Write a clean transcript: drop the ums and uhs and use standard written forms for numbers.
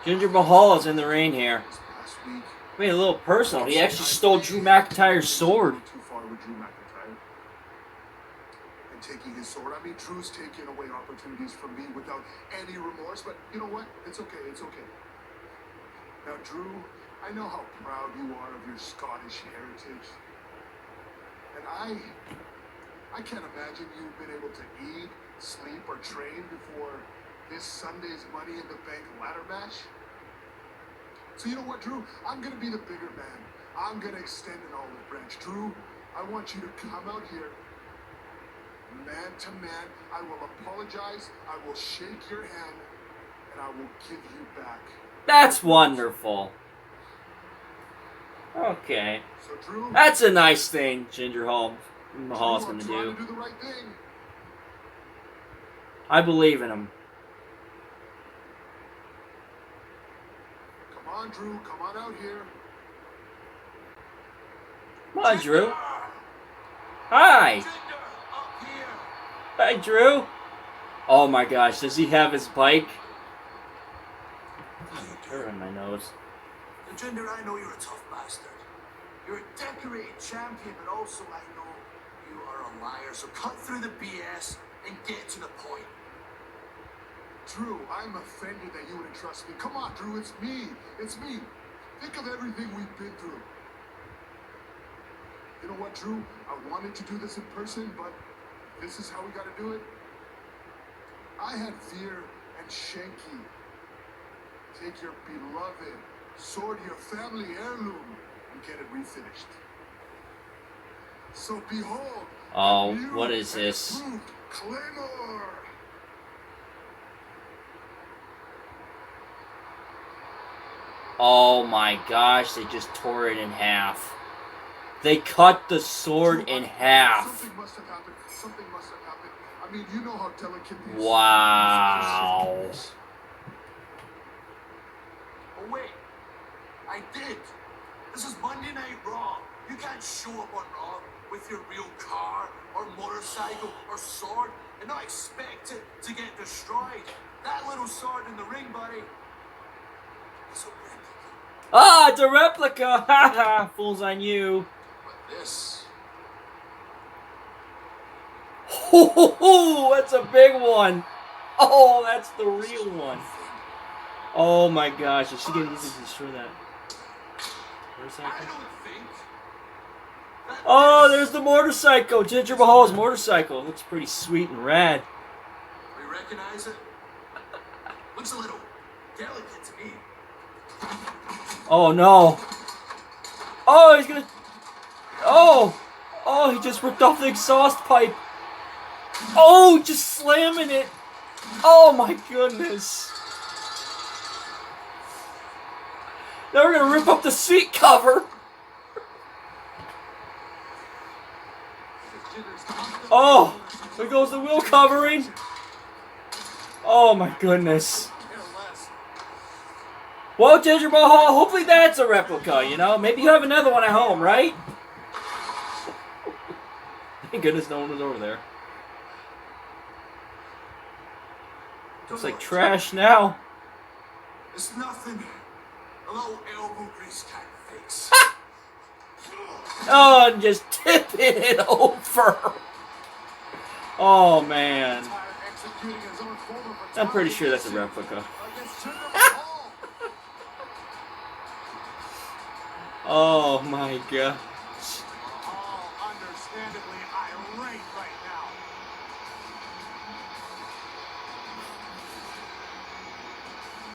Jinder Mahal is in the ring here. Made it a little personal. He actually stole Drew McIntyre's sword. Too far with Drew McIntyre. And taking his sword. I mean, Drew's taking away opportunities from me without any remorse. But you know what? It's okay. It's okay. Now, Drew, I know how proud you are of your Scottish heritage. And I can't imagine you've been able to eat, sleep, or train before this Sunday's Money in the Bank ladder match. So you know what, Drew? I'm going to be the bigger man. I'm going to extend an olive branch. Drew, I want you to come out here, man to man. I will apologize. I will shake your hand, and I will give you back. That's wonderful. Okay. So, Drew, that's a nice thing Jinder Mahal's going to do. The right thing. I believe in him. Come on, Drew. Come on out here. Come on, Drew. Hi. Hi, Drew. Oh my gosh, does he have his bike? Hair on my nose. Jinder, I know you're a tough bastard. You're a decorated champion, but also I know you are a liar. So cut through the BS and get to the point. Drew, I'm offended that you wouldn't trust me. Come on, Drew, it's me. It's me. Think of everything we've been through. You know what, Drew? I wanted to do this in person, but this is how we got to do it. I had Veer and Shanky take your beloved sword, your family heirloom, and get it refinished. So behold. Oh, what is this? Claymore. Oh my gosh, they just tore it in half. They cut the sword in half. Something must have happened. Something must have happened. I mean, you know how delicate these. Wow. Oh wait, I did. This is Monday Night Raw. You can't show up on Raw with your real car or motorcycle or sword and not expect it to get destroyed. That little sword in the ring, buddy. It's a replica. Ah, it's a replica! Haha, fools on you. But this. Oh, that's a big one. Oh, that's the real one. Oh my gosh, is she gonna easily destroy that? Motorcycle? Oh, there's the motorcycle. Jinder Mahal's motorcycle. It looks pretty sweet and rad. We recognize it. Looks a little delicate to me. Oh no. Oh, he's gonna. Oh! Oh, he just ripped off the exhaust pipe. Oh, just slamming it. Oh my goodness. Now we're gonna rip up the seat cover. Oh, there goes the wheel covering. Oh my goodness. Well, Jinder Mahal, hopefully that's a replica, you know? Maybe you have another one at home, right? Thank goodness no one was over there. Looks like trash now. It's nothing. A little elbow grease can't fix. Oh, and just tipping it over. Oh, man. I'm pretty sure that's a replica. Oh, my God.